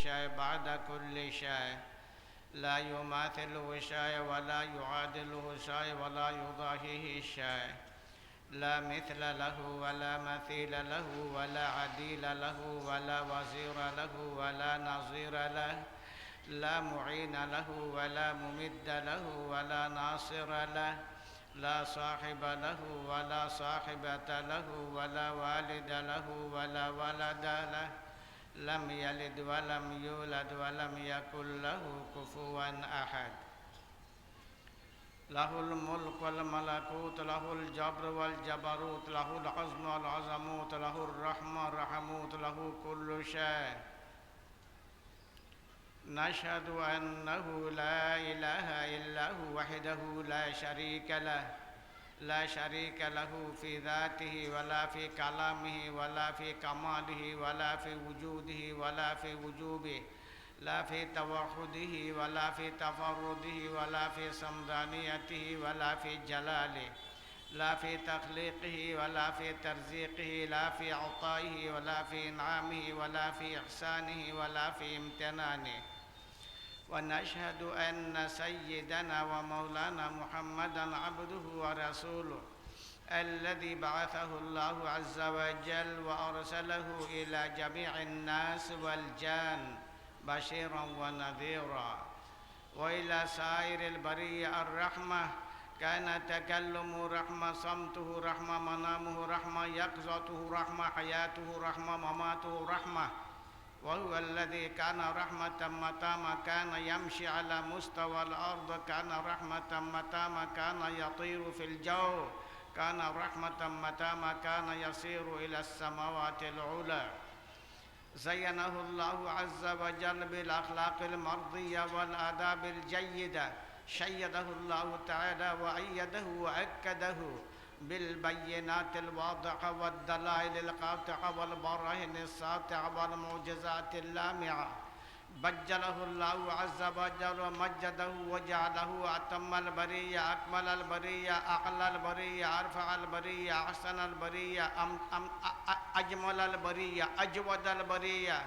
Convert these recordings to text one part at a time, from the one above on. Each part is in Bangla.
شيء بعد كل شيء لا يماثله شيء ولا يعادله شيء ولا يضاهيه شيء لا مثل له ولا مثيل له ولا عديل له ولا وزير له ولا نظير له لا معين له ولا ممد له ولا ناصر له لا صاحب له ولا صاحبة له ولا والد له ولا ولد له لم يلد ولم يولد ولم يكن له كفوا أحد له الملك والملكوت له الجبر والجبروت له العظم والعظموت له الرحمة والرحموت له كل شيء نشهد أنه لا إله إلا هو وحده لا شريك له لا شريك له في ذاته ولا في كلامه ولا في كماله ولا في وجوده ولا في وجوبه لا في توحده ولا في تفرده ولا في صمدانيته ولا في جلاله لا في تخليقه ولا في ترزيقه لا في عطائه ولا في إنعامه ولا في إحسانه ولا في امتنانه ونشهد أن سيدنا ومولانا محمدًا عبده ورسوله الذي بعثه الله عز وجل وأرسله إلى جميع الناس والجان بشيرًا ونذيرًا وإلى سائر البرية الرحمة كان تكلم رحمة صمته رحمة منامه رحمة يقظته رحمة حياته رحمة مماته رحمة وهو الذي كان رحمة متى ما كان يمشي على مستوى الأرض كان رحمة متى ما كان يطير في الجو كان رحمة متى ما كان يصير إلى السماوات العلى زينه الله عز وجل بالأخلاق المرضية والآداب الجيدة شيده الله تعالى وأيده وأكده بالبينات الواضحة والدلائل القاطعة والبراهين الساطعة والمعجزات اللامعة بجله الله عز وجل ومجده وجعله أتم البرية أكمل البرية أعلى البرية أرفع البرية أحسن البرية أجمل البرية أجود البرية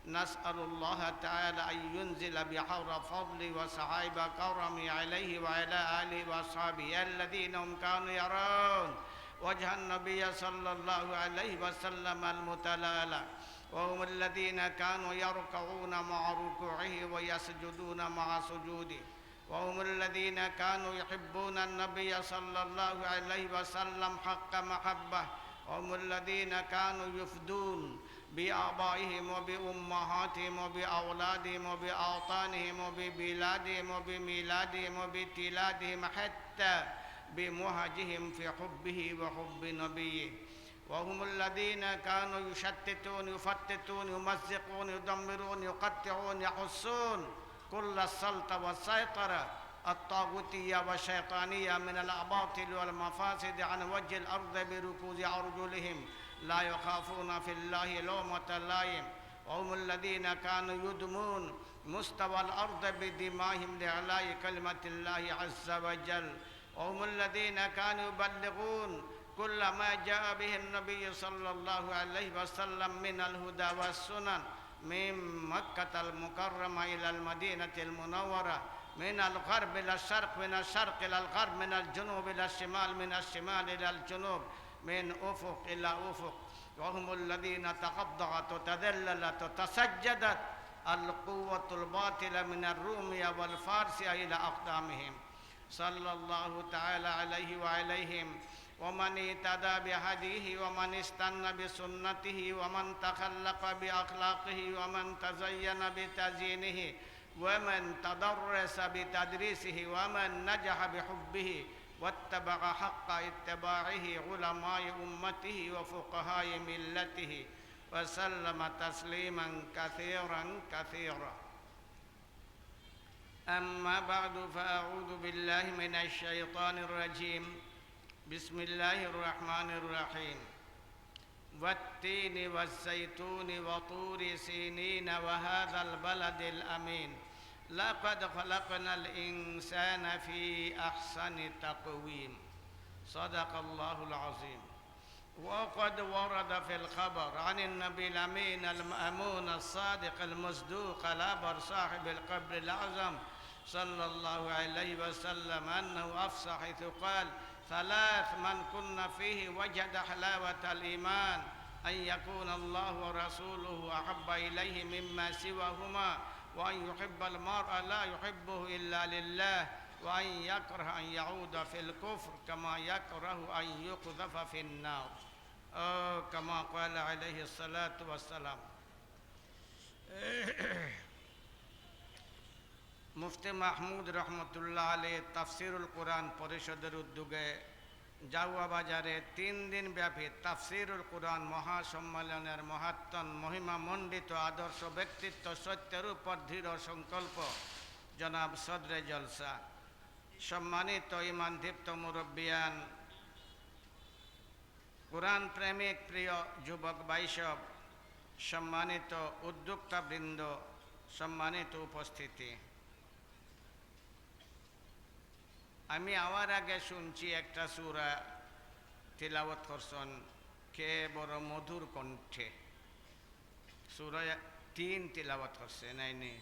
نسأل الله تعالى أن ينزل بحور فضل وسحائب كرمه عليه وعلى آله وأصحابه الذين هم كانوا يرون وجه النبي صلى الله عليه وسلم المتلالى وهم الذين كانوا يركعون مع ركوعه ويسجدون مع سجوده وهم الذين كانوا يحبون النبي صلى الله عليه وسلم حق محبة وهم الذين كانوا يفدون بآبائهم وبأمهاتهم وبأولادهم وبأوطانهم وببلادهم وبميلادهم وبتلادهم حتى بمهجهم في حبه وحب نبيه وهم الذين كانوا يشتتون يفتتون يمزقون يدمرون يقطعون يحصون كل السلطة والسيطرة الطاغوتية والشيطانية من الأباطيل والمفاسد عن وجه الأرض بركوز أرجلهم لا يخافون في الله لومة لائم وهم الذين كانوا يدمون مستوى الأرض بدمائهم لإعلاء كلمة الله عز وجل وهم الذين كانوا يبلغون كل ما جاء به النبي صلى الله عليه وسلم من الهدى والسنن من مكة المكرمة إلى المدينة المنورة من الغرب إلى الشرق من الشرق إلى الغرب من الجنوب إلى الشمال من الشمال إلى الجنوب من أفق إلى أفق وهم الذين تخضعت وتذللت وتسجدت القوة الباطلة من الرومية والفارسية إلى أقدامهم صلى الله تعالى عليه وعليهم ومن اهتدى بهديه ومن استنى بسنته ومن تخلق بأخلاقه ومن تزين بتزيينه ومن تدرس بتدريسه ومن نجح بحبه واتبع حق اتباعه علماء أمته وفقهاء ملته وسلم تسليما كثيرا كثيرا أما بعد فأعوذ بالله من الشيطان الرجيم بسم الله الرحمن الرحيم والتين والزيتون وطور سينين وهذا البلد الأمين لقد خلقنا الإنسان في أحسن تقويم صدق الله العظيم وقد ورد في الخبر عن النبي الأمين المأمون الصادق المصدوق الأبر صاحب القبر الأعظم صلى الله عليه وسلم أنه أفصح حيث قال: ثلاث من كن فيه وجد حلاوة الإيمان أن يكون الله ورسوله أحب إليه مما سواهما وأن يحب المرء لا يحبه إلا لله وأن يكره أن يعود في الكفر كما يكره أن يقذف في النار كما قال عليه الصلاة والسلام. মুফতি মাহমুদ রহমতুল্লাহ আলাইহি তাফসিরুল কোরআন পরিষদের উদ্যোগে জাউয়া বাজারে 3 দিন ব্যাপী তাফসিরুল কোরআন মহাসম্মেলনের মহাত্মন মহিমা মণ্ডিত আদর্শ ব্যক্তিত্ব সত্যের উপর দৃঢ় সংকল্প জনাব সদরে জলসা, সম্মানিত ইমান দীপ্ত মুরব্বিয়ান, কোরআন প্রেমিক প্রিয় যুবক বাইসব, সম্মানিত উদ্যোক্তাবৃন্দ, সম্মানিত উপস্থিতি, আমি আওয়ার আগে শুনছি একটা সূরা তিলাওয়াত করছেন কে বড় মধুর কণ্ঠে। সূরা 3 তিলাওয়াত করছে নাইনি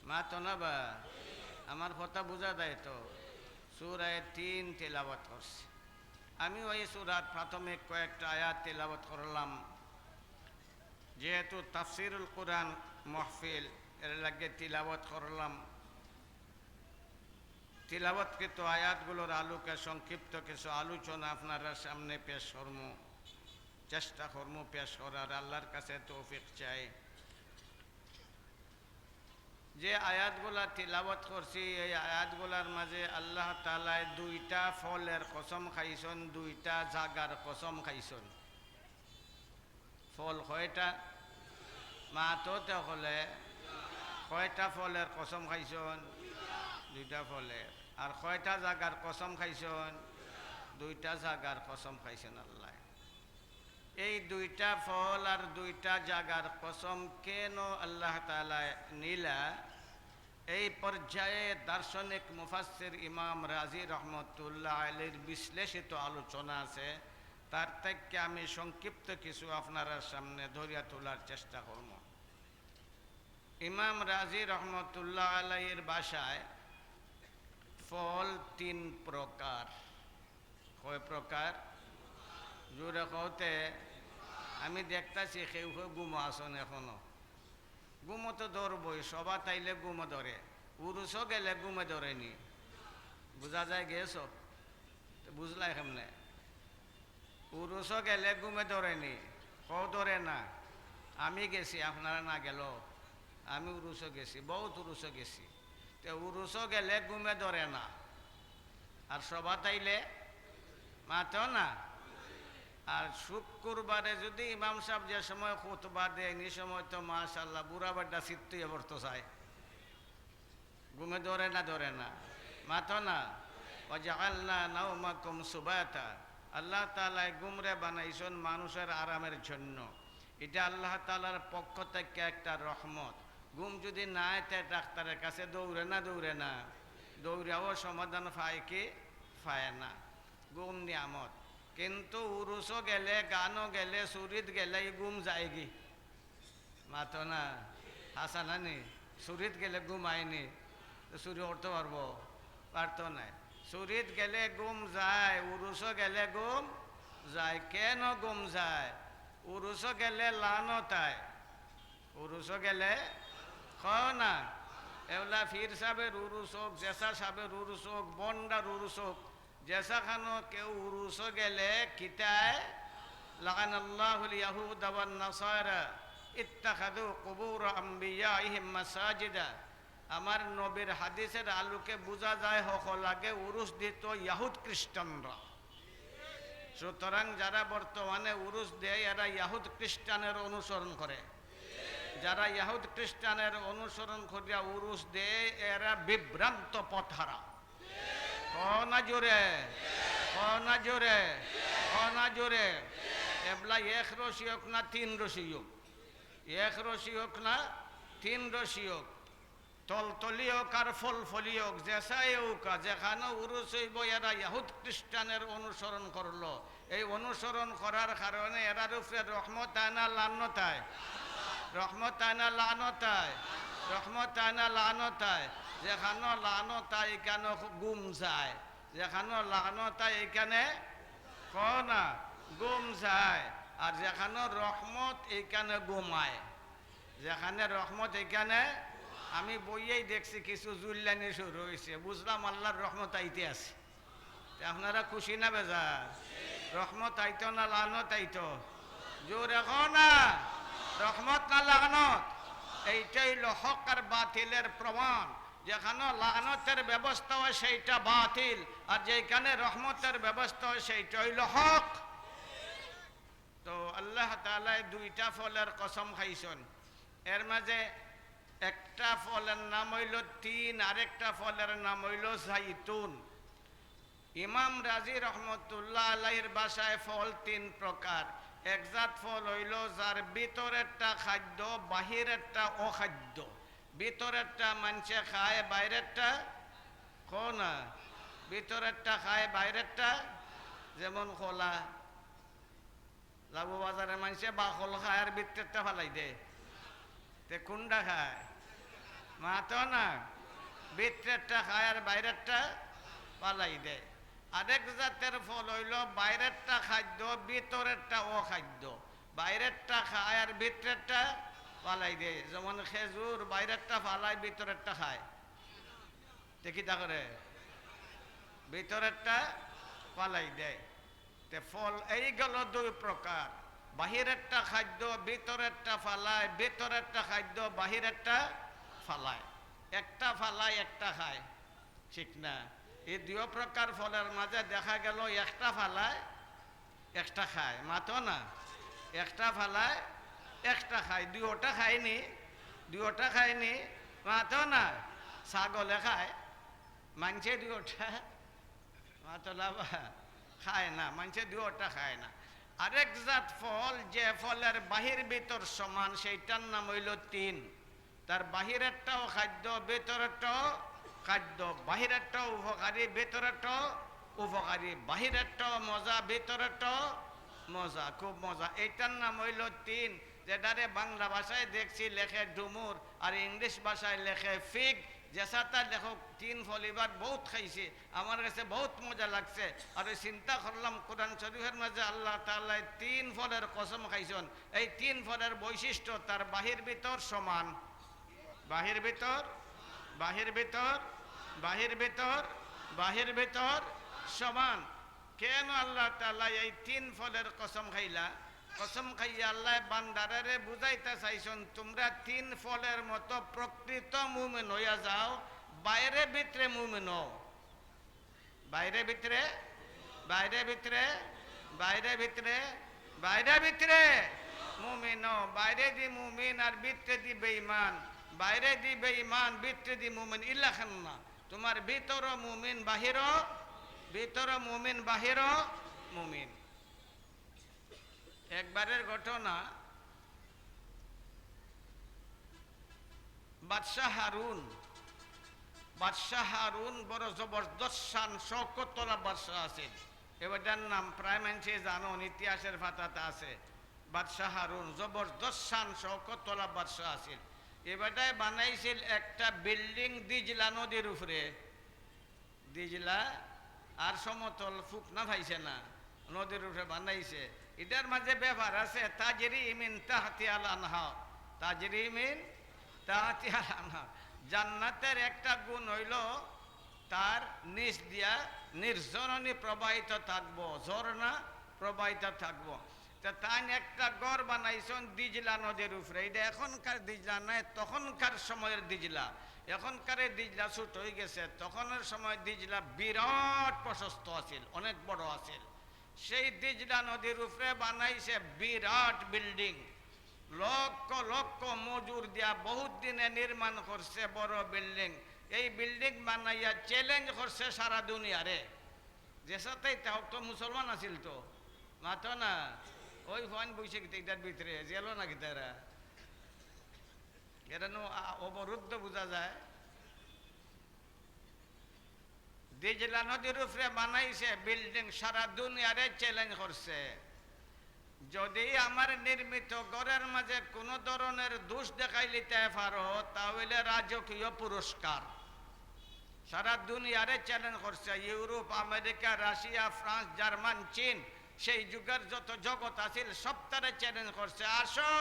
মা তো না বা আমার কথা বোঝা যায় তো। সূরা 3 তিলাওয়াত করছে। আমি ওই সূরার প্রাথমিক কয়েকটা আয়াত তিলাওয়াত করলাম। যেহেতু তাফসিরুল কোরআন মাহফিল এর লাগে তিলাওয়াত করলাম। তিলাওয়াতকৃত আয়াতগুলোর আলোকে সংক্ষিপ্ত কিছু আলোচনা আপনারা সামনে পেশ করব, চেষ্টা করব পেশ করার। আল্লাহর কাছে তৌফিক চাই। যে আয়াতগুলা তিলাওয়াত করছি এই আয়াতগুলার মাঝে আল্লাহ তাআলা 2টা ফলের কসম খাইছেন, 2টা জাগার কসম খাইছেন। ফল কয়টা? মা তো হলে কয়টা ফলের কসম খাইছেন? 2টা ফলের। আর কয়টা জাগার কসম খাইছেন? 2টা জাগার কসম খাইছেন আল্লাহ। এই 2টা ফল আর 2টা জাগার কসম কেন আল্লাহ তাআলা নিলা, এই পর্যায়ে দার্শনিক মুফাসসির ইমাম রাজি রহমতুল্লাহ আলাইহির বিশ্লেষিত আলোচনা আছে। তার থেকে আমি সংক্ষিপ্ত কিছু আপনার সামনে ধরিয়া তোলার চেষ্টা করব। ইমাম রাজি রহমতুল্লাহ আলাইহির ভাষায় ফল 3 প্রকার। কয় প্রকার? জোরে কওতে আমি দেখতাছি কেউ কেউ গুমো আসন এখনো। গুমো তো ধরবই, সবা তাইলে গুমো ধরে, উরুসও গেলে গুমে ধরেনি। বুঝা যায় গেছ? বুঝলাই কেমনে? উরুসও গেলে গুমে ধরেনি, কও ধরে না। আমি গেছি, আপনারা না গেল। আমি উরুসও গেছি, বহুত উরুসও গেছি। তো উরুসও গেলে গুমে ধরে না, আর সবা তাইলে মাতো না। আর শুক্রবারে যদি ইমাম সাহেব যে সময় খুতবা দেয় এই সময় তো মাশাআল্লাহ বুড়া বাড্ডা সিট্টুয়ে পড়তে চায়। ঘুমে ধরে না মাতো না। ওয়াজআলনা নাওমাকুম সুবাতা, আল্লাহ তাআলা ঘুমরে বানাইছেন মানুষের আরামের জন্য। এটা আল্লাহ তাআলার পক্ষ থেকে একটা রহমত। ঘুম যদি না হয় ডাক্তারের কাছে দৌড়ে না, দৌড়াও সমাধান পায় কি পায় না। ঘুম নিয়ামত। কিন্তু উরুসও গেলে, গানও গেলে, সুরিত গেলে ঘুম যায়গি। মাতো না হাসানানি। সুরিত গেলে ঘুম আয়নি, সুরি উঠতে পারতো না। সুরিত গেলে ঘুম যায়, উরুসও গেলে ঘুম যায়। কেন ঘুম যায়? উরুসও গেলে লানো তাই। উরুসও গেলে খাও না। এগুলা ফির সাহেবের উরুস হোক, জেসা সাহেবের উরুস হোক, বন্ডার উরুস হোক, জেসা খানো কেউ উরুসও গেলে কিতায় লাগানাল্লাহুল ইয়াহুদা ওয়ান নাসারা ইত্তাখাযু কুবুর আমবিয়াইহিম মাসাজিদা। আমার নবীর হাদিসের আলোকে বোঝা যায় হকলাগে উরুস দিত ইয়াহুদ খ্রিস্টানরা। সুতরাং যারা বর্তমানে উরুস দেয় এরা ইয়াহুদ খ্রিস্টানের অনুসরণ করে। যারা ইয়াহুদ খ্রিস্টানের অনুসরণ করিয়া উরুস দেয় এরা বিভ্রান্ত পথহারা। কনা জোরে, কনা জোরে, কনা জোরে। এবলা 1 রশি হোক না 3 রশি হোক, 1 রশি হোক না 3 রশি হোক। তলতলি হোক আর ফলফলি হোক জেসাই হোক যেখানে উরুস হইব এরা ইহুদ খ্রিস্টানের অনুসরণ করলো। এই অনুসরণ করার কারণে এরার উপরে রহমত আয়না লানতায়, রহমত আয়না লানতায়, রহমত আয়না লানতায়। যেখানে লানতায় এখানে গুম যায়, যেখানে লানতায় এখানে না গুম যায়, আর যেখানে রহমত এইখানে গুমায়, যেখানে রহমত এইখানে। আমি বইয়েই দেখছি কিছু জুল্লানি শুরু হয়েছে, বুঝলাম আল্লাহর রহমত আইতে আছে। আপনারা খুশি না বেজার? রহমত আইতো না লানত আইতো? জোর এখন না রহমত না লানত? এইটাই হক আর বাতিলের প্রমাণ। যেখানে লানতের ব্যবস্থা হয় সেইটা বাতিল, আর যেখানে রহমতের ব্যবস্থা হয় সেইটা হইল হক। তো আল্লাহ তাআলা দুইটা ফলের কসম খাইছেন। এর মাঝে একটা ফলের নাম হইল তিন, আরেকটা ফলের নাম হইল জাইতুন। ইমাম রাজি রহমতুল্লাহ আলাইহির ভাষায় ফল তিন প্রকার। একজাত ফল হইল যার ভিতরেরটা খাদ্য, বাহিরেরটা অখাদ্য। ভিতরেরটা মানুষে খায়, বাইরেরটা না। ভিতরেরটা খায়, বাইরেরটা যেমন খোলা লাবু বাজারের মানুষে বাকল খায় আর ভিতরেরটা ফালাই দে, তে কোনটা খায়? মাতো না, ভিতরেরটা খায় আর বাইরেরটা পালাই দেয়। আরেক জাতের ফল হইল বাইরেরটা খাদ্য, ভিতরেরটা অখাদ্য। বাইরেরটা খায় আর ভিতরেরটা পালাই দেয়। যেমন খেজুর বাইরেরটা ফালাই, ভিতরেরটা খায়। দেখি তা করে ভিতরেরটা পালাই দেয়। তে ফল এই গেল দুই প্রকার। বাহিরেরটা খাদ্য, ভিতরেরটা ফালায়, ভিতরেরটা খাদ্য, বাহিরেরটা ফালায়। একটা ফালায় একটা খায়, ঠিক না? এই দুই প্রকার ফলের মাঝে দেখা গেল একটা ফালায় একটা খায়, মাতো না। একটা ফালায় একটা খায়, দুইটা খায়নি, দুইটা খায়নি, মাতো না। ছাগলে খায়, মানছে দুইটা, মাতো লাভা খায় না, মানছে দুইটা খায় না। আরেক জাত ফল যে ফলের বাহির ভিতর সমান, সেইটার নাম হইল তিন। তার বাহিরেরটাও খাদ্য, ভেতরেরটাও খাদ্য। বাহিরেরটাও উপকারী, ভেতরেরটাও উপকারী। বাহিরেরটাও মজা, ভেতরেরটাও মজা, খুব মজা। এইটার নাম হইল তিন। যেটারে বাংলা ভাষায় দেখছি লেখে ডুমুর, আর ইংলিশ ভাষায় লেখে ফিগ। যেসাটা লেখক তিন ফল এবার বহুত খাইছে, আমার কাছে বহুত মজা লাগছে। আর ওই চিন্তা করলাম কোরআন শরীফের মাঝে আল্লাহ তাআলা তিন ফলের কসম খাইছেন। এই তিন ফলের বৈশিষ্ট্য তার বাহির ভিতর সমান, বাহির ভিতর, বাহির ভিতর, বাহির ভিতর, বাহির ভিতর সমান। কেন আল্লাহ তাআলা এই তিন ফলের কসম খাইলা? কসম খাইয়া আল্লাহ বান্দারে বুঝাইতে চাইছেন, তোমরা তিন ফলের মতো প্রকৃত মুমিন হইয়া যাও। বাইরে ভিতরে মুমিন হও, বাইরে ভিতরে, বাইরে ভিতরে, বাইরে ভিতরে, বাইরে ভিতরে মুমিন হও। বাইরে দি মুমিন আর ভিতরে দি বেঈমান, বাইরে দি বেঈমান, ভিতরে দি মুমিন। ইল্লাখান না, তোমার ভিতর মুমিন, বাহির ভিতর মুমিন, বাহির মুমিন। একবারের ঘটনা, বাদশাহ হারুন, বাদশাহ হারুন বড় জবরদস্ত শান শওকতওয়ালা বাদশাহ আছেন। এবারটার নাম প্রায় মানুষে জানো, ইতিহাসের পাতাতে আছে। বাদশাহ হারুন জবরদস্ত শান শওকতওয়ালা বাদশাহ আছেন। এবারটায় বানাইছিল একটা বিল্ডিং দিজলা নদীর উপরে। দিজলা আর সমতল ফুকনা ভাইছে না, নদীর উপরে বানাইছে। এটার মাঝে ব্যাপার আছে, তাজরি মিন তাহতিয়াল আনহার, তাজরি মিন তাহতিয়াল আনহার। জান্নাতের একটা গুণ হইল তার নিচ দিয়া নির্ঝরণী প্রবাহিত থাকবো, ঝর্ণা প্রবাহিত থাকবো। তা তাই একটা গড় বানাইছেন দিজলা নদীর উপরে। এটা এখনকার দিজলা নয়, তখনকার সময়ের দিজলা। এখনকার দিজলা ছোট হয়ে গেছে, তখনের সময় দিজলা বিরাট প্রশস্ত আছিল, অনেক বড় আছিল। সেই দিজলা নদীর উপরে বানাইছে বিরাট বিল্ডিং, লক্ষ লক্ষ মজুর দিয়া বহুত দিনে নির্মাণ করছে বড় বিল্ডিং। এই বিল্ডিং বানাইয়া চ্যালেঞ্জ করছে সারা দুনিয়ারে। যে সাথে তাও তো মুসলমান আছিল, তো মাতো না, ওই ফোন বইছে এটার ভিতরে জেলো নাকি তারা, এটা অবরুদ্ধ বোঝা যায়। দিজলা নদীর উপরে বানাইছে বিল্ডিং, সারা দুনিয়ারে চ্যালেঞ্জ করছে, যদি আমার নির্মিত ঘরের মাঝে কোনো ধরনের দোষ দেখাই লিতে পারো তাহলে রাজকীয় পুরস্কার। সারা দুনিয়ারে চ্যালেঞ্জ করছে, Europe, America, Russia, France, German, চীন, সেই যুগের যত জগৎ আছিল সবটারে চ্যালেঞ্জ করছে, আসো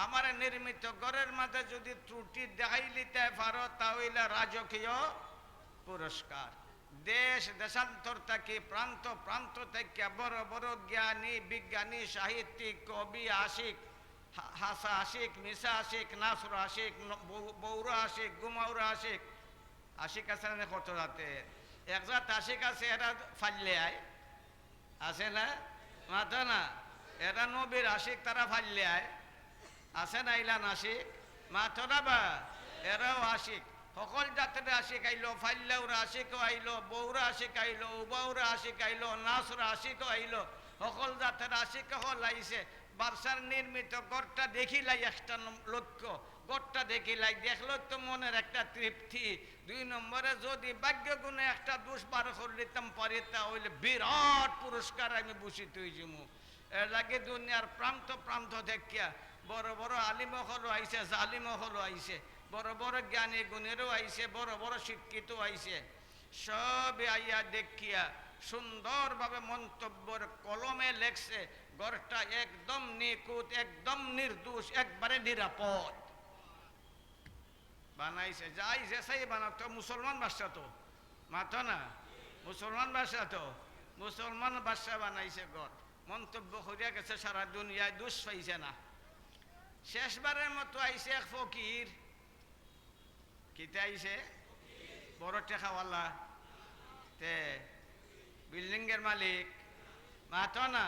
আমার নির্মিত ঘরের মাঝে যদি ত্রুটি দেখাই লিতে পারো তাহলে রাজকীয় পুরস্কার। দেশ দেশান্তর থেকে, প্রান্ত প্রান্ত থেকে বড় বড় জ্ঞানী, বিজ্ঞানী, সাহিত্যিক, কবি, আশিক, হাসা আশিক, মিশা আশিক, নাসর আশিক, বৌরা আশিক, গুমাউরা আশিক, আশিক আছে না কত রাতে, একজাত আশিক আছে, এরা ফাল্লে আয় আছে না, মাথা না, এরা নবীর আশিক, তারা ফাল্লে আয় আছে না, ইলান আশিক মাথা না বা, এরাও আশিক, সকল জাতের আশিক আইলো, ফাল্লাউরা আশিকও আইলো, বৌরা আশিক আইলো, উবাউরা আশিক আইলো, নাসরা আশিকও আইলো, সকল জাতের আশিক হল আইছে। বার্সার নির্মিত গড়টা দেখিলাই একটা লক্ষ্য, গড়টা দেখিলাই, দেখলো তো মনের একটা তৃপ্তি। 2 নম্বরে যদি ভাগ্য গুণে একটা দোষ বার করে দিতাম পারি তাহলে বিরাট পুরস্কার আমি ভূষিত হয়েছি। এর লাগে দুনিয়ার প্রান্ত প্রান্ত দেখিয়া বড় বড় আলিম হলো আইছে, জালিম হলো আইছে, বড় বড় জ্ঞানী গুণেরও আইছে, বড় বড় শিক্ষিত আইছে, সব আইয়া দেখিয়া সুন্দরভাবে মন্তব্যের কলমে লেখছে ঘরটা একদম নিখুঁত, একদম নির্দোষ, একবারে নিরাপদ বানাইছে। যাই যেসাই বানাতো, মুসলমান বাদশা তো মাথো না, মুসলমান বাদশা তো, মুসলমান বাদশা বানাইছে ঘর, মন্তব্য করিয়া গেছে সারা দুনিয়ায়, দোষ পাইছে না। শেষবারের মতো আইছে এক ফকির, কিতে আইছে, বড় টেকাওয়ালা, তে বিল্ডিংয়ের মালিক মাথো না,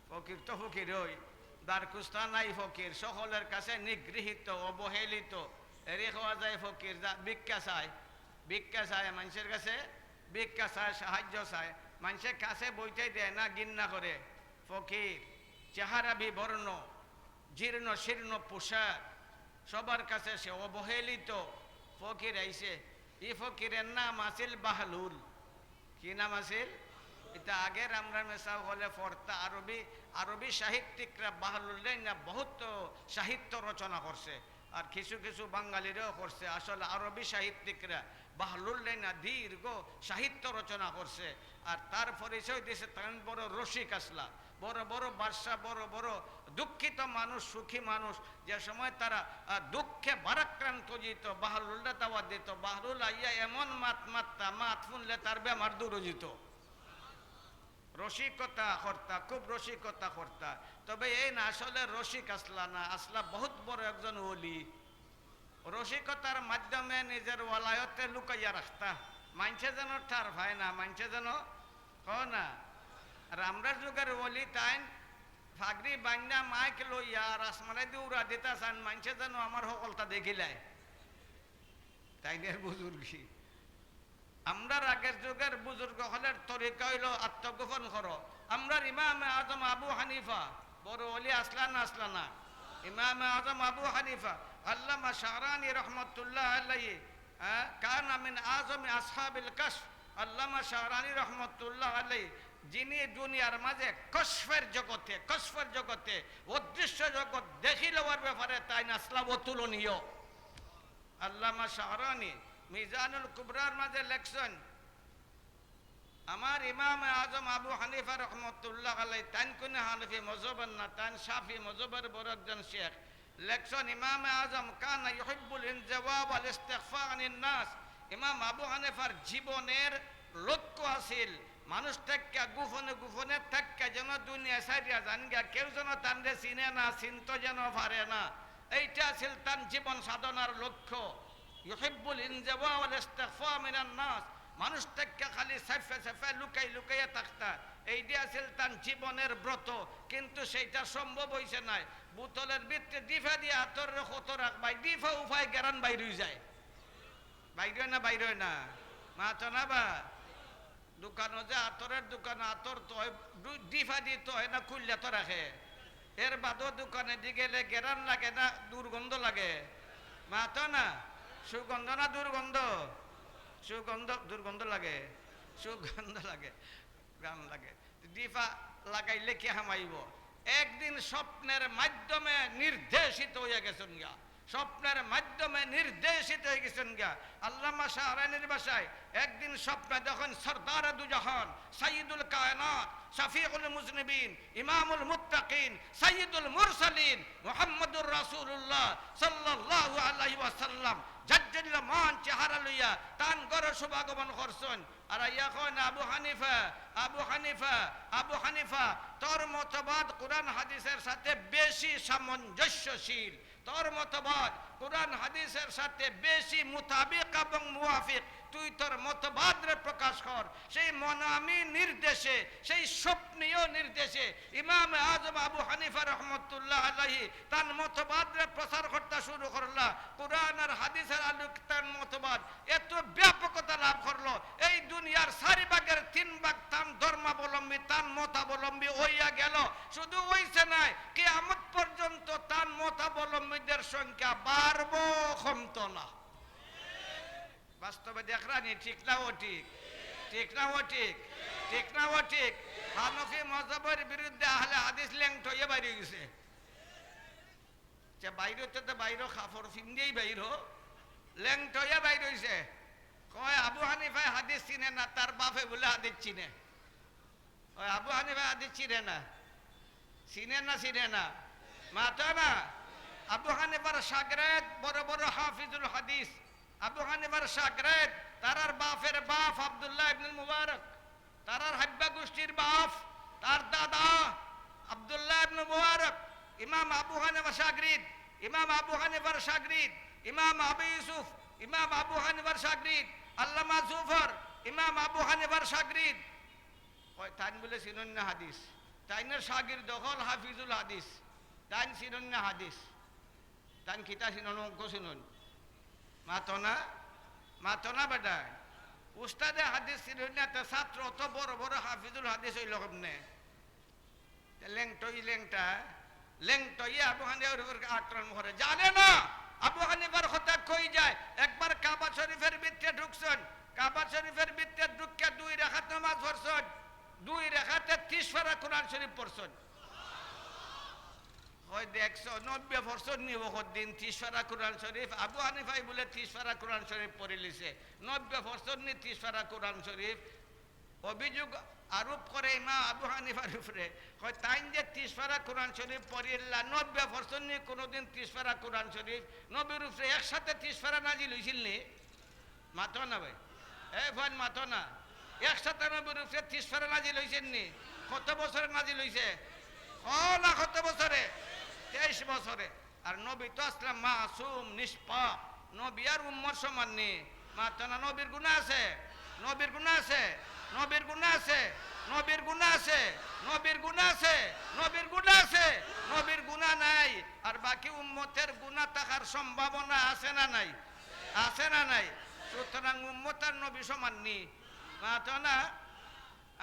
ফকির তো ফকির ওই, দারকুস্তা নাই ফকির, সকলের কাছে নিগৃহীত, অবহেলিত, এরে খাওয়া যায় ফকির, ভিক্ষা চায়, ভিক্ষা চায় মানুষের কাছে, ভিক্ষা চায়, সাহায্য চায়, মানুষের কাছে বইতে দেয় না, ঘৃণা করে। ফকির, চেহারা বিবর্ণ, জীর্ণ শীর্ণ পোশাক, সবার কাছে সে অবহেলিত ফকির আইছে। এই ফকিরের নাম আছিল বাহলুল। কি নাম আছিল? এটা আগের আমরা মেশাও হলে ফর্তা, আরবি সাহিত্যিকরা বাহলুল্লাহ না বহুত সাহিত্য রচনা করছে, আর কিছু কিছু বাঙালিরাও করছে। আসলে আরবি সাহিত্যিকরা বাহলুল্লাহ না দীর্ঘ সাহিত্য রচনা করছে, আর তার পরিচয় দিয়েছে তার বড় রসিক আসলা, বড় বড় বাদশা, বড় বড় দুঃখিত মানুষ, সুখী মানুষ, যে সময় তারা দুঃখে ভারাক্রান্ত যেত বাহলুল্লাহ দাওয়াত দিত, বাহলুল আইয়া এমন মাত শুনলে তার বেমার দূর যেত। রসিকতা কর্তা, খুব রসিকতা কর্তা। তবে এই না আসলে রসিক আসলা না, আসলা বহুত বড় একজন ওলি। রসিকতার মাধ্যমে নিজের ওয়ালায়তে লুকাইয়া রাখতা, মানছে যেন ঠার ভাই না, মানছে যেন না। আর আমরা যুগের ওলি তাই ফাগরি বান্যা মাইক লইয়া আর আসমানে দিয়ে উড়া দিতা চান, মানছে যেন আমার সকলটা দেখিলাই, তাই নের বুজুর্গি। আমরার আগের যুগের বুজুর্গ হলের তরিকা হইল আত্মগোপন করো। আমরার ইমাম আজম আবু হানিফা বড় ওলি আসলা না, আসলা না? ইমাম আজম আবু হানিফা আল্লামা শাহরানি রহমতুল্লাহ আলাইহি কানা মিন আজমি আসহাবিল কাশফ। আল্লামা শাহরানি রহমতুল্লাহ আলাইহি, যিনি দুনিয়ার মাঝে কশফের জগতে অদৃশ্য জগৎ দেখি লওয়ার ব্যাপারে তাই নাসলা অতুলনীয়। আল্লামা শাহরানি মিজানুল কুবরার মাঝে লেখছেন, আমার ইমাম আজম আবু হানিফা রহমতুল্লাহ আলাইহি তান কোন হানফি মযহবের না, তান শাফি মযহবের বড় একজন শেখ। লেখছেন ইমাম আজম কানা ইউহিব্বুল ইনজাওয়া ওয়াল ইস্তিগফা আনিন নাস। ইমাম আবু হানিফার জীবনের লক্ষ্য আছিল মানুষ থেকে গোপনে গোপনে থেকে যেন দুনিয়া সারিয়া জানগা, কেউ যেন তানরে চিনে না, চিনতে যেন পারে না। এইটা আছিল তার জীবন সাধনার লক্ষ্য। ইউহিব্বুল ইনজাওয়া ওয়াল ইস্তিগফা মিনান নাস, মানুষ থেকে খালি সাফে সাফে লুকাইয়া থাকতা, এইটা আছিল তার জীবনের ব্রত। কিন্তু সেইটা সম্ভব হয়েছে নাই। বোতলের ভিতরে ডিফা দিয়ে হাতর কত রাখবাই, ডিফা উপায় গেরান বাইরে যায়, বাইরে না মাথা না বা দোকানও যে আতরের দোকান, আতর তো ডিফা দিয়ে তো হয় না, খুললে তো রাখে। এর বাদও দোকানে দিয়ে গেলে গেরান লাগে না দুর্গন্ধ লাগে? মাথা না, সুগন্ধ না দুর্গন্ধ? সুগন্ধ দুর্গন্ধ লাগে, সুগন্ধ লাগে, গান লাগে। ডিফা লাগাইলে কে হামাইব? একদিন স্বপ্নের মাধ্যমে নির্দেশিত হয়ে গেছেন গা, স্বপ্নের মাধ্যমে নির্দেশিত হয়ে গেছেন গা। আল্লামা শাহরানির ভাষায় একদিন স্বপ্নে যখন সরদার দু জাহান, সাইয়্যিদুল কায়নাত, শাফিউল মুজনিবিন, ইমামুল মুত্তাকিন, সাইয়্যিদুল মুরসালিন মুহাম্মদুর রাসূলুল্লাহ সাল্লাল্লাহু আলাইহি ওয়াসাল্লাম জাজ্জাল্লা মান চেহারা লইয়া তান গড় শুভাগমন করছেন। আর এখন আবু হানিফা, আবু হানিফা, আবু হানিফা, তোর মতবাদ কোরআন হাদিসের সাথে বেশি সামঞ্জস্যশীল, তোর মতবাদ কোরআন হাদিসের সাথে বেশি মুতাবিক এবং মুওয়াফিক, তুই তোর মতবাদরে প্রকাশ কর। সেই মনামি নির্দেশে, সেই স্বপ্নীয় নির্দেশে ইমাম আজম আবু হানিফা রহমতুল্লাহ আলাইহি তার মতবাদরে প্রচার করতে শুরু করলা। কোরআন আর হাদিসের আলোকে তার মতবাদ এত ব্যাপকতা লাভ করলো, এই দুনিয়ার 4 ভাগের 3 ভাগ তান ধর্মাবলম্বী, তান মতাবলম্বী হইয়া গেল। শুধু হইছে নাই, কিয়ামত পর্যন্ত তান মতাবলম্বীদের সংখ্যা বাড়বো, কমতো না। বাস্তবে দেখরানি ঠিক না ও ঠিক, ঠিক না ও ঠিক, ঠিক না ও ঠিক। হানফি মযহাবের বিরুদ্ধে আহলে হাদিস ল্যাংট হয়ে বাইরে গেছে। যে বাইরে তো বাইরে কাপড় ফিন্দেই বাইরে ল্যাংট হয়ে বাইরে হইছে। কয় আবু হানিফা হাদিস চিনে না, তার বাপে বলে হাদিস চিনে। ওই আবু হানিফা হাদিস চিনে না, চিনে না, চিনে না, মাথা না। আবু হানিফার শাগিরদ বড় বড় হাফিজুল হাদিস, আবু হানিফার শাগিরদ তারার বাপের বাপ আব্দুল্লাহ ইবনুল মুবারক, তারার হাব্বা গোষ্ঠীর বাপ, তার দাদা আব্দুল্লাহ ইবনুল মুবারক ইমাম আবু হানিফার শাগিরদ, ইমাম আবু হানিফার শাগিরদ, ইমাম আবু ইউসুফ ইমাম আবু হানিফার শাগিরদ, আল্লামা জুফর ইমাম আবু হানিফার শাগিরদ। ওই তাই বলে চিনুন না হাদিস, তাইনের শাগিরদ হল হাফিজুল হাদিস, তাই চিনুন না হাদিস, তাই কিতা চিনুন, অঙ্ক চিনুন, মাতো না, মাতো না বেটা। উস্তাদে হাদিস চিনুন না, তো ছাত্র অত বড় বড় হাফিজুল হাদিস হইল কমনে? লেংটই লেংটা, লেংটই আবু হানিফার উপর আক্রমণ করে, জানে না আবু হানিফার কথা কই যায়। একবার কাবা শরীফের ভিতরে ঢুকছেন, কাবা শরীফের ভিতরে ঢুকে 2 রাকাত নামাজ পড়ছেন, 2 রাকাতে 30 পারা কোরআন শরীফ পড়ছেন। হয় দেখছো 90% নিব দিন 30 পারা কোরআন শরীফ। আবু হানিফাই বলে 30 পারা কোরআন শরীফ পড়ে লিছে, 90% নি 30 পারা কোরআন শরীফ। অভিযোগ আরোপ করে ইমাম আবু হানিফার উপরে, হয় তাই যে 30 পারা কোরআন শরীফ পড়িল্লা, 90% নি কোনোদিন 30 পারা কোরআন শরীফ নবীর উপরে একসাথে 30 পারা নাজিল হইছিল নি? মাতো না ভাই, এই ভাই মাতো না। একসাথে নবীর উপরে 30 পারা নাজিল হইছেন নি? কত বছরে নাজিল হইছে? না কত বছরে? 23 বছরে। আর নবী তো আসলাম মাসুম, নিষ্পাপ, নবী আর উম্মত সমান নি। মাতো না, নবীর গুনাহ আছে, নবীর গুনাহ আছে, নবীর গুনাহ আছে, নবীর গুনাহ আছে, নবীর গুনাহ আছে, নবীর গুনাহ আছে, নবীর গুনাহ নাই। আর বাকি উম্মতের গুনাহ থাকার সম্ভাবনা আছে না নাই? আছে না নাই? সুতরাং উম্মত আর নবী সমান নি। মাতো না।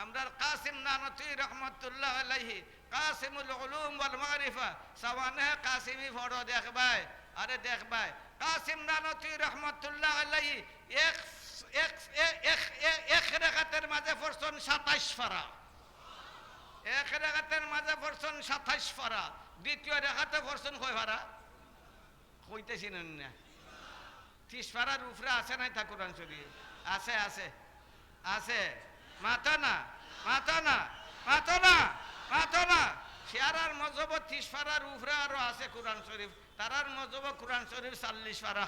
আমরা কাসিম নানতী রহমতুল্লাহ আলাইহি কাসিমুল উলুম ওয়াল মারিফা সাওয়ানে কাসিমি ফড়ো দেখবাই, আরে দেখবাই। কাসিম নানতী রহমতুল্লাহ আলাইহি এক রাকাতের মাঝে পড়ছেন 27 পারা, এক রাকাতের মাঝে পড়ছেন 27 পারা। দ্বিতীয় রাকাতে পড়ছেন কয় পারা? কইতেছিলেন না? 30 পারার উপরে আছে নাই তা কোরআন শরীফ? আছে, আছে, আছে। মাথা না, মাথা না, মাথা না, মাথা না। শিয়ারার মজহব 30 পারার উপরে আরো আছে কোরআন শরীফ, তারার মজহব কোরআন শরীফ 40 পারা।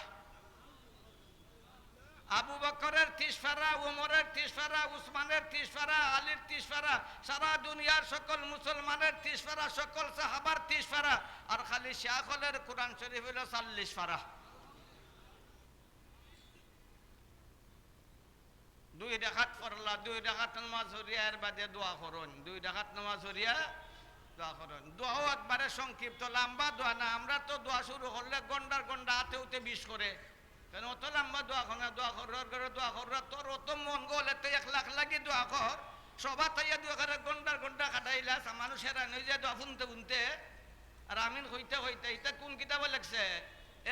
আবু বকরের 30 পারা, উমরের 30 পারা, উসমানের 30 পারা, আলীর 30 পারা, সারা দুনিয়ার সকল মুসলমানের 30 পারা, সকল সাহাবার 30 পারা। আর খালি শাহলের কোরআন শরীফ হলো 40 পারা। 2 রাকাত পড়লা, 2 রাকাত নামাজ পড়িয়া এর বাদে দোয়া করুন, 2 রাকাত নামাজ পড়িয়া দোয়া করুন। দোয়াও একবারে সংক্ষিপ্ত, লম্বা দোয়া না। আমরা তো দোয়া শুরু করলে গন্ডার গন্ডা হাতে উঠে 20 করে, কেন অত লম্বা দোয়া করে? দোয়া করার দোয়া কর, তোর অত মন গলে তো 1 লাখ লাগি দোয়া কর। সবা তাইয়া দোয়া করে গন্ডার গন্ডা কাটাইলাস, মানুষেরা নই যে দোয়া শুনতে শুনতে আর আমিন হইতে হইতে। এটা কোন কিতাবে লেখছে?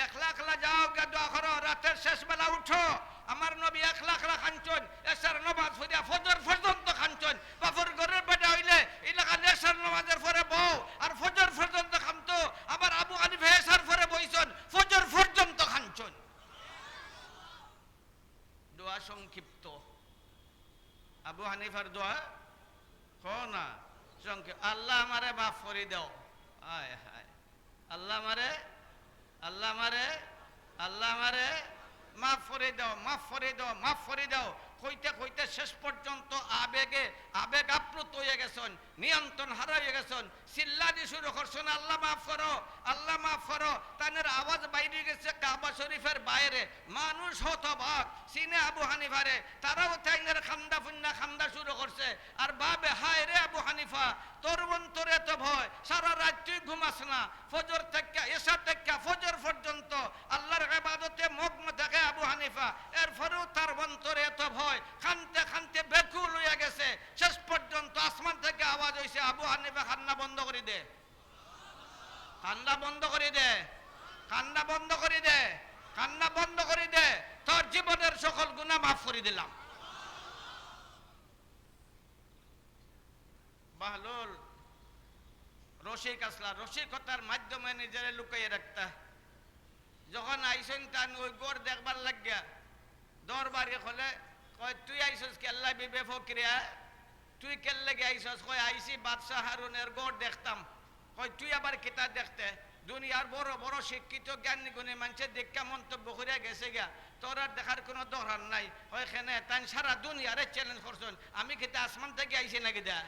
1 লাখ যাও গে দোয়া করো, রাতের শেষ বেলা উঠো আমার নবী 1,00,000 খাঞ্চন এসার নামাজ পড়িয়া ফজর পর্যন্ত খাঞ্চন বাপর ঘরের বেটা হইলে এলাকা এসার নামাজের পরে বউ আর ফজর পর্যন্ত খামতো আমার আবু হানিফা এসার পরে বইছন ফজর পর্যন্ত খাঞ্চন দোয়া সংক্ষিপ্ত আবু হানিফার দোয়া না সংক্ষিপ্ত আল্লাহ আমারে মাফ করে দাও হায় হায় আল্লাহ আমারে মাফ করে দাও মাফ করে দাও মাফ করে দাও কইতে কইতে শেষ পর্যন্ত আবেগ আপ্লুত হয়ে গেছেন নিয়ন্ত্রণ হারিয়ে গেছেন চিল্লানি শুরু করছেন আল্লাহ মাফ করো আল্লাহ মাফ করো তাদের আওয়াজ বাইরে গেছে কাবা শরীফের বাইরে মানুষ হতবাক সিনে আবু হানিফারে তারাও তাইনের খান্দা শুরু করছে আর ভাবে হায় রে আবু হানিফা তোর অন্তরে তো ভয় সারা রাত তুই ঘুমাস না ফজর থেকে এশা থেকে ফজর পর্যন্ত আল্লাহর ইবাদতে মগ্ন থাকে আবু হানিফা এরপরেও তার অন্তরে এত ভয় খানতে বেকুল হয়ে গেছে শেষ পর্যন্ত আসমান থেকে আওয়াজ হইছে আবু হানিফা কান্না বন্ধ করে দে কান্না বন্ধ করে দে কান্না বন্ধ করে দে কান্না বন্ধ করে দে তোর জীবনের সকল গুনাহ মাফ করে দিলাম বাহলুল রসিকতার মাধ্যমে নিজের লুকাইয়ে রাখতা যখন আইসেন তান ওই গোর দেখবার লাগিয়া দরবারে হলে কয় তুই আইসস কেল্লা বিবে ফকিরিয়া তুই কেল্লে গে আইসস কয় আইসি বাদশাহ হারুনের গোর দেখতাম কয় তুই আবার কিতা দেখতে দুনিয়ার বড় বড় শিক্ষিত জ্ঞানী গুণী মানুষের দেখা মন্তব্য করে গেছে গিয়া তোর আর দেখার কোনো দরকার নাই ওইখানে তাই সারা দুনিয়ারে চ্যালেঞ্জ করছেন আমি কিতা আসমান থেকে আইসি নাকি দা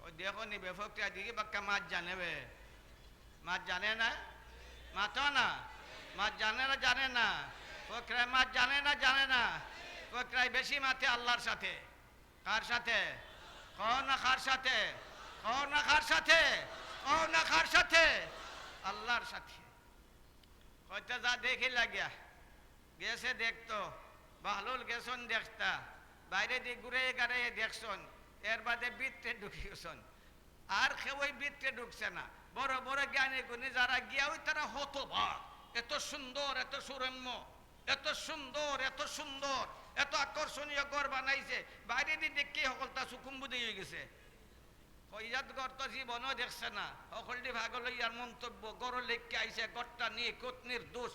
ওই দেখো নি বেফকিয়া দিকে বাক্কা মাছ জানেবে মাছ জানে না মাতো না মাছ জানে না ফকরায় মাছ জানে না ফকরায় বেশি মাতে আল্লাহর সাথে কার সাথে কার সাথে কার সাথে আল্লাহর সাথে হয়তো যা দেখি লাগিয়া গেছে দেখতো বাহলুল গেছন দেখতা বাইরে দিয়ে ঘুরে গাড়ে দেখছন এর বাদে বৃত্তে ঢুকিয়েছেন আর কেউই বৃত্তে ঢুকছে না বড় বড় জ্ঞানী গুণী যারা গিয়া ওই তারা হতবাক এত সুন্দর এত সুরম্য এত সুন্দর এত আকর্ষণীয় ঘর বানাইছে বাইরে দিয়ে দেখে সকলটা সুকুম্বুদি হয়ে গেছে হইয়াত ঘর তো জীবনও দেখছে না সকলটি ভাগ লইয়ার মন্তব্য গড় লেখকে আইছে গড়টা নিয়ে কতনির দোষ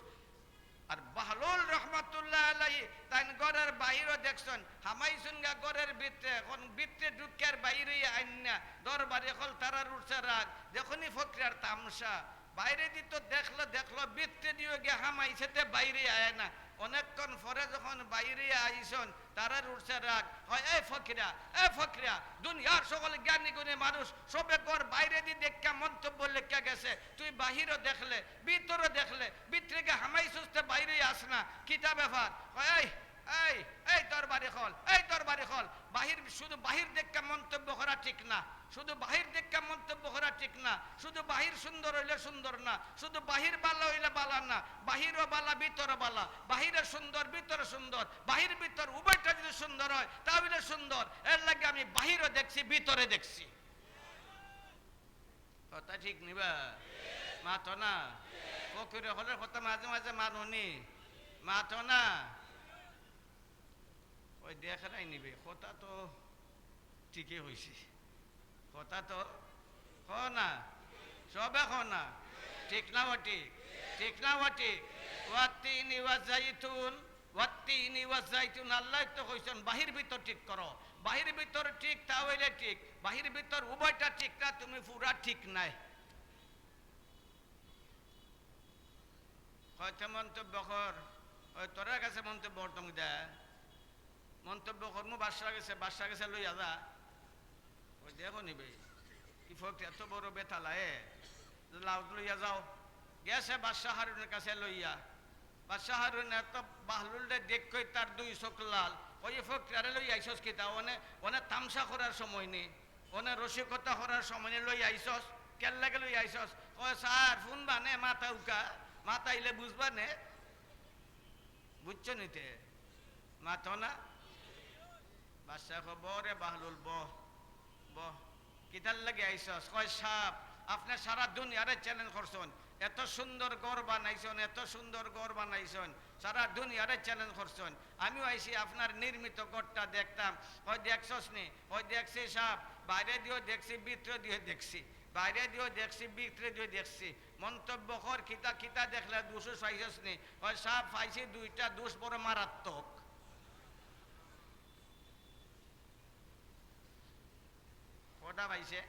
আর বাহলুল রহমাতুল্লাহ আলাইহি তাই ঘরের বাইরে দেখছেন হামাইছুন গা ঘরের ভিতরে এখন ভিতরে ঢুকের বাইরে আইনা দরবারে হল তারা উঠছে রাগ যখনই ফকরার তামসা বাইরে দিত দেখলো ভিতরে দিয়ে গিয়ে হামাইছেতে বাইরে আয় না অনেকক্ষণ পরে যখন বাইরে আইসন তারা উঠছে রাগ হয় এ ফকিরা দুনিয়ার সকল জ্ঞানী গুণী মানুষ সবে ঘর বাইরে দিয়ে দেখা মন্তব্য লেখা গেছে তুই বাহিরও দেখলে ভিতরে দেখলে ভিতরে গিয়ে হামাইছতে বাইরে আস না কিতা ব্যাপার হয় এই তোর বাড়ি খল বাহির শুধু বাহির দেখা মন্তব্য করা ঠিক না শুধু বাহির দেখা মন্তব্য করা ঠিক না শুধু বাহির সুন্দর হইলে সুন্দর না শুধু বাহির বালা হইলে বালা না বাহিরও বালা ভিতরে বালা বাহিরে সুন্দর ভিতরে সুন্দর বাহির ভিতর উভয়টা যদি সুন্দর হয় তাহলে সুন্দর এর লাগে আমি বাহিরও দেখছি ভিতরে দেখছি কথা ঠিক নিবা মাতো না ফকিরে হলে কথা মাঝে মাঝে মানুনি মাতো না ওই দেখাই নিবে কথা তো ঠিকই হয়েছে কথা তো না সবে না ঠিক না ঠিক ওয়াত্তিনি ওয়াজাইতুন আল্লাহ তো কইছেন বাহির ভিতর ঠিক করো বাহির ভিতর ঠিক তাহলে ঠিক বাহির ভিতর উভয়টা ঠিক না তুমি পুরা ঠিক নাই হয়তো মন্তব্য কর ওই তোরা কাছে মন্তব্য তুমি দে মন্তব্য কর্ম বাসা গেছে লইয়া যা ওই দেখো নিবে কি ফক এত বড় বেথা লায়ে লাউ লইয়া যাও গেছে বাদশাহ হারুনের কাছে লইয়া বাদশাহ হারুন এত বাহলুলরে দেখই তার দুই চোখ লাল ওই ফকরারে লই আইসস কিতা ওনে তামসা করার সময় নেই ওনে রসিকতা করার সময় নেই লই আইসস কেল লাগে লই আইসস ও স্যার ফোন বানে মাথা উকা মাথা ইলে বুঝবা নে বুঝছো নিতে মাথো না বাদশাহ বরে বাহলুল বহ কিতার লাগে আইসস কয় সাপ আপনি সারা দুনিয়ারে চ্যালেঞ্জ করছেন এত সুন্দর গড় বানাইছেন, এত সুন্দর গড় বানাইছেন, সারা দুনিয়ারে চ্যালেঞ্জ করছেন। আমিও আইসি আপনার নির্মিত গড়টা দেখতাম, হয় দেখছস নি, হয় দেখছি সাপ, বাইরে দিয়েও দেখছি, ভিতরে দিয়ে দেখছি, বাইরে দিয়েও দেখছি, ভিতরে দিয়ে দেখছি। মন্তব্য কর কিতা কিতা দেখলে দুশো পাইছস নি, হয় সাপ পাইছি দুইটা, দুষ বড় মারাত্মক। কটা পাইছে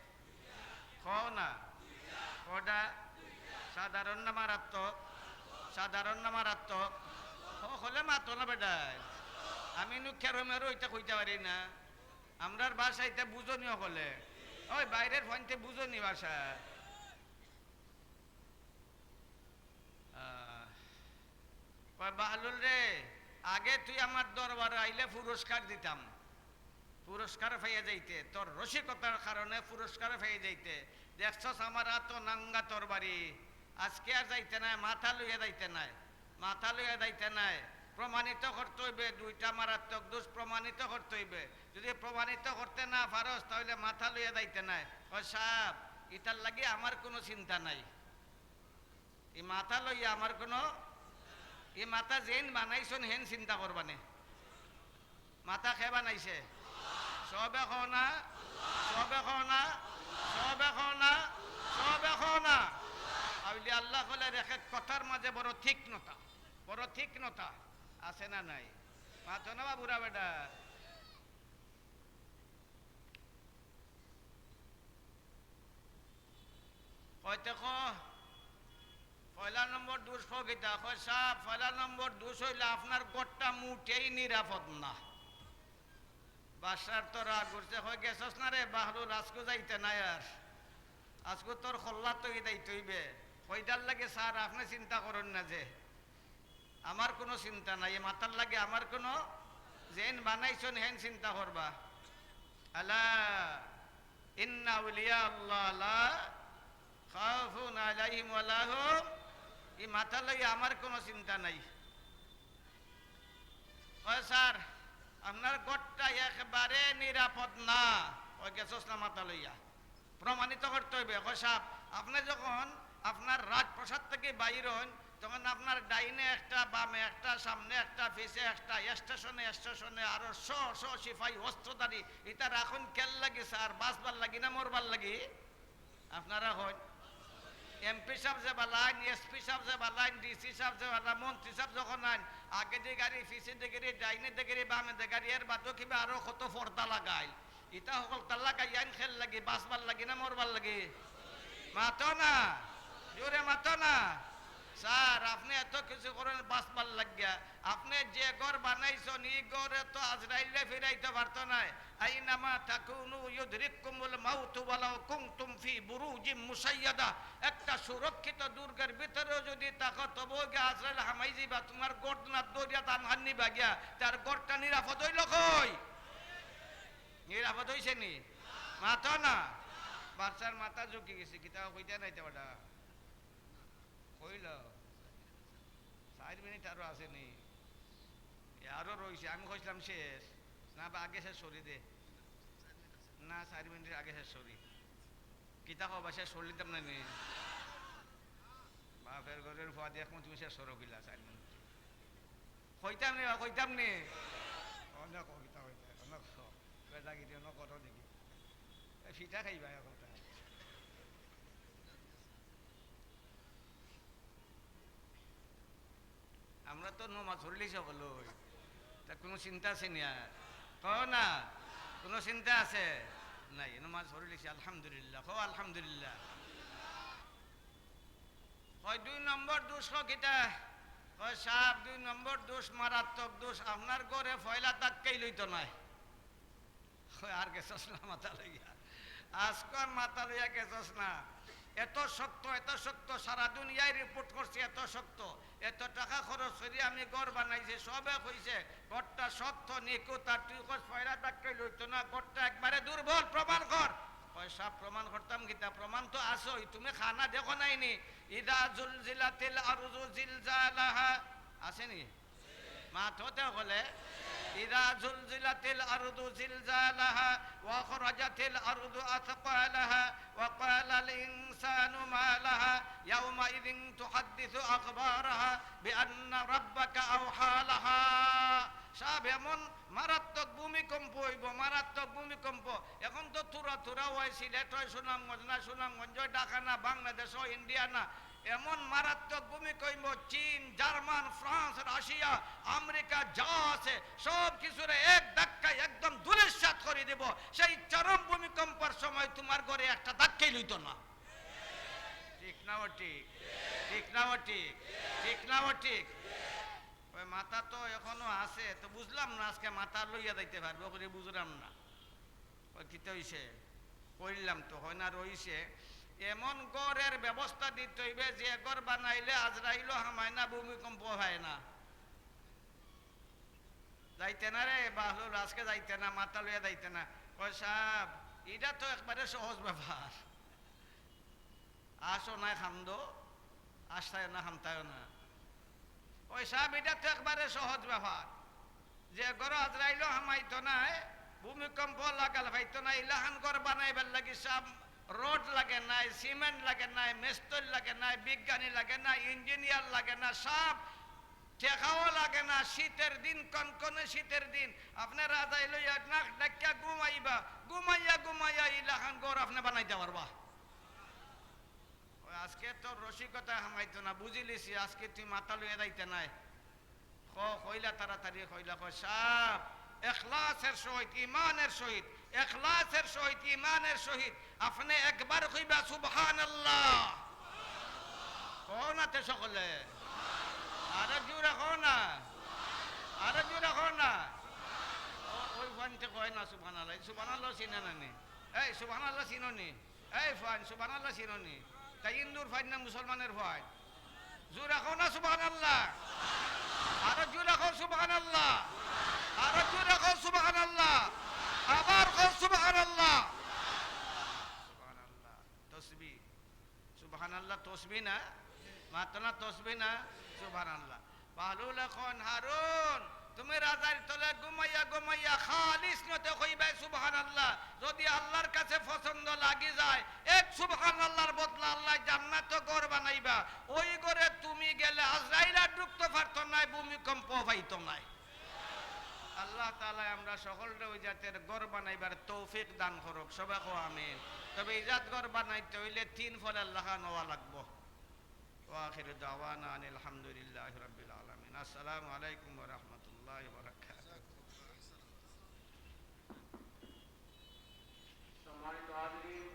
কও না, কটা? সাধারণ না মারাত্মক? সাধারণ না মারাত্মক? হলে মাতো না বেটাই, আমি খেরো মেরো এটা কইতে পারি না। আমরার ভাষা এটা বুঝনিও হলে, ওই বাইরের ফোনতে বুঝনি ভাষা। বাহলুল রে, আগে তুই আমার দরবারে আইলে পুরস্কার দিতাম, পুরস্কার পাইয়া যাইতে, তোর রসিকতার কারণে পুরস্কার পাইয়া যাইতে। দেখছস আমার এত নাঙ্গা তোর বাড়ি, আজকে আর যাইতে নাই, মাথা লইয়া যাইতে নাই, মাথা লইয়া যাইতে নাই। প্রমাণিত করতে হইবে দুইটা মারাত্মক দোষ, প্রমাণিত করতে হইবে। যদি প্রমাণিত করতে না পারস তাহলে মাথা লইয়া যাইতে নাই। ও সাহেব, ইটার লাগে আমার কোনো চিন্তা নাই, এই মাথা লইয়া আমার কোনো, এই মাথা যেন বানাইছন হেন চিন্তা করবানে। মাথা খেয়ে বানাইছে? সবে খনা, সবে খনা, সবে খনা, সবে খনা। আইলি আল্লাহ বলে রেখে কথার মাঝে বড় তীক্ষ্ণতা, বড় তীক্ষ্ণতা আছে না নাই? মাথো না বুড়া বেটা। হয়তো পয়লা নম্বর দোষ কিতা কয় সাপ, পয়লা নম্বর দোষ হইলে আপনার গোটটা মুঠেই নিরাপদ না। বাসার তোর রাগ করছে, হয় গেছস না রে বাহরুল, আজকে যাইতে নাই, আর আজকে তোর খল্লা তো যাইতে হইবে। কইটার লাগে স্যার আপনি চিন্তা করেন না, যে আমার কোনো চিন্তা নাই, মাথার লাগে আমার কোনো, যেন বানাইছেন হেন চিন্তা করবা। আলা ইন্না আউলিয়া আল্লাহ লা খাউফুন আলাইহিম ওয়া লা হুম, এই মাথা লইয়া আমার কোনো চিন্তা নাই। কয় স্যার আপনার গড়টা একেবারে নিরাপদ না, ওই গেছস না মাথা লইয়া, প্রমাণিত করতে হইবে। কয় সাহেব, আপনি যখন আপনার রাজপ্রসাদ থেকে বাইর হন, তখন আপনার ডাইনে একটা, বামে একটা, সামনে একটা, পিছে একটা, স্টেশনে স্টেশনে আরো শ সিপাহী অস্ত্রধারী, এটা রাখুন কেল লাগি স্যার, বাঁচবার লাগি না মরবার লাগি? আপনারা হন এমপি সাহেব যে বালাইন, এসপি সাহেব যে বালাইন, ডিসি সাহেব যে বালা, মন্ত্রী সাহেব যখন আইন, আগে যে গাড়ি, পিছে যে গাড়ি, ডাইনে যে গাড়ি, বামে যে গাড়ি, এর বাদও কিবা আরো কত পর্দা লাগাই, ইটা সকল তার লাগাই আইন খেল লাগি, বাঁচবার লাগি না মরবার লাগি? মাতো না, জোরে মাতো না। স্যার আপনি এত কিছু করেন বাঁচবার লাগিয়া, আপনি যে ঘর বানাইছেন এই ঘরে তো আজরাইলে ফিরাইতে পারতো না। আইনামা তাকুনু ইউদরিকুমুল মাউত ওয়ালাউ কুনতুম ফি বুরুজিম মুসাইয়াদা, একটা সুরক্ষিত দুর্গের ভিতরেও যদি তাকো তবু গে আজরাইল হামাই যাইবা, তোমার গড় না দরিয়া দান হান্নি বাগিয়া, তার গড়টা নিরাপদ হইল কই? নিরাপদ হইছে নি? মাথা না, বাচ্চার মাথা ঝুঁকি গেছে, কিতা কইতে নাইতে বাটা কইল 4 মিনিট আরো আসেনি, আরো রয়েছে। আমি কইছিলাম শেষ না, বা আগে শেষ সরি দে না, 4 মিনিটের আগে শেষ সরি, কিতা কবা শেষ সরিতাম না নি? বাপের ঘরের ফুয়া দেখ তুমি শেষ সরো কিলা 4 মিনিট কইতাম নি, কইতাম নি, অনেক কবিতা হইতে অনেক বেদাগিরি অনেক করো দেখি ফিটা খাইবা কথা। আমরা তো নমাজ পড়লি সকল, তা কোনো চিন্তা আছে না? কও না, কোনো চিন্তা আছে নাই? নমাজ পড়লিছি আলহামদুলিল্লাহ, কও আলহামদুলিল্লাহ। হয় 2 নম্বর দোষ কিতা? হয় সাপ 2 নম্বর দোষ মারাত্মক দোষ, আপনার ঘরে ফয়লা তাক্কাই লইতো নাই। আর গেছস না মাথা লইয়া, আজকাল মাথা লইয়া গেছস না। এত শক্ত, এত শক্ত, সারা দুনিয়ায় রিপোর্ট করছে, এত শক্ত, এত টাকা খরচ করে আমি ঘর বানাইছি, সবে কইছে ঘরটা শক্ত নিখুঁত, আর তুই কস ফয়লা তাক্কাই লইতো না, ঘরটা একবারে দুর্বল, প্রমাণ কর। পয়সা প্রমাণ করতাম কিতা? প্রমাণ তো আসোই, তুমি খানা দেখো নাইনি? ইদা জুলজিলাতিল আরজু জিলজালাহা, আসেনি? মাথতে হলে إذا زلزلت الأرض زلزالها وأخرجت الأرض أثقالها وقال الإنسان ما لها يومئذ تحدث أخبارها بأن ربك أوحى لها সব এমন মারাত্মক ভূমিকম্প হইব, মারাত্মক ভূমিকম্প। এখন তো তুরা তুরা হয়, সিলেট হয়, সুনামগঞ্জ না, সুনামগঞ্জ হয়, ঢাকা না, বাংলাদেশ হয়, ইন্ডিয়া না। এমন মারাত্মক ভূমিকম্প চীন, জার্মান, ফ্রান্স, রাশিয়া, আমেরিকা যা আছে সব কিছুরে এক ধাক্কায় একদম ধূলিসাৎ করে দেব। সেই চরম ভূমিকম্পের সময় তোমার ঘরে একটা ধাক্কাই লইতো না। ঠিক না ও ঠিক? ঠিক না ও ঠিক? ঠিক না ও ঠিক? ওই মাথা তো এখনো আছে, তো বুঝলাম না আজকে মাথা লইয়া যাইতে পারবো করে বুঝলাম না। ওই কিতে হইছে কইলাম তো হয় না রইছে। এমন গড়ের ব্যবস্থা দিতে হইবে যে গড় বানাইলে আজরাইলও হামায় না, ভূমিকম্প হয় না। যাইতে না রে বাহলুল, আজকে যাইতে না, মাথা লইয়া যাইতে না। ওই সাহেব এটা তো একবারে সহজ ব্যাপার। আসো না খামদো, আসতায় না খামতায় না। ওই সাহেব এটা তো একবারে সহজ ব্যাপার যে গড় আজরাইলও হামাইতো না, ভূমিকম্প লাগাল ভাইতো না। ইলাহান গড় বানাইবার লাগি সব রোড লাগে নাই, সিমেন্ট লাগে নাই, মেস্তর লাগে নাই, বিজ্ঞানী লাগে না, ইঞ্জিনিয়ার লাগে না, সব টেকাও লাগে না। শীতের দিন, কনকনে শীতের দিন আপনারা যাইল না ডাক্কা ঘুমাইবা, ঘুমাইয়া ঘুমাইয়া ইলাহান গড় আপনি বানাইতে পারবা। আজকে তো রসিকতা হামাইতো না, বুঝিলিছি আজকে তুই মাথা লইয়া যাইতে নাই। কইলা তাড়াতাড়ি কইলা, কয় সাপ এখলাসের সহিত, ইমানের সহিত, এখলাসের সহিত, ইমানের সহিত আপনি একবার কইবা সুবহানাল্লাহ। কও না তে সকলে, আরো জোরে কও না, আরো জোরে কও না। ওই ফানতে কয় না সুবহানাল্লাহ। সুবহানাল্লাহ চিনে না নি? এই সুবহানাল্লাহ চিনো নি? এই ফান সুবহানাল্লাহ চিনো নি? তাই হিন্দুর ফাইন না মুসলমানের ফাইন? জোরে কও না সুবহানাল্লাহ। আরো জোরে কও সুবহানাল্লাহ, আরো জোরে কও সুবহানাল্লাহ, আবার কও সুবহানাল্লাহ। সুবহানাল্লাহ তাসবিহ, সুবহানাল্লাহ তাসবিহ না, মাত্র না তাসবিহ না, সুবহানাল্লাহ। বাহলুল এখন হারুন তুমি রাজার তলে ঘুমাইয়া ঘুমাইয়া খালিস নতে কইবা সুবহানাল্লাহ। যদি আল্লাহর কাছে পছন্দ লাগি যায়, এক সুবহানাল্লাহর বদলা আল্লাহ জান্নাত ঘর বানাইবা। ওই ঘরে তুমি গেলে আজরাইল ঢুকতে পারতো না, ভূমিকম্প পাইতো না। আল্লাহ তাআলা আমরা সকলকে ওই জাতের ঘর বানাইবার তৌফিক দান করুক, সবাই কও আমিন। তবে এই জাত ঘর বানাইতে হইলে তিন ফল আল্লাহ নেওয়া লাগবো। ওয়া আখিরু দাওয়ানা আনিল হামদুলিল্লাহি রাব্বিল আলামিন। আসসালামু আলাইকুম ওয়া রাহমাতুল্লাহি ওয়া বারাকাতুহু। সম্মানিত হাজিরিন,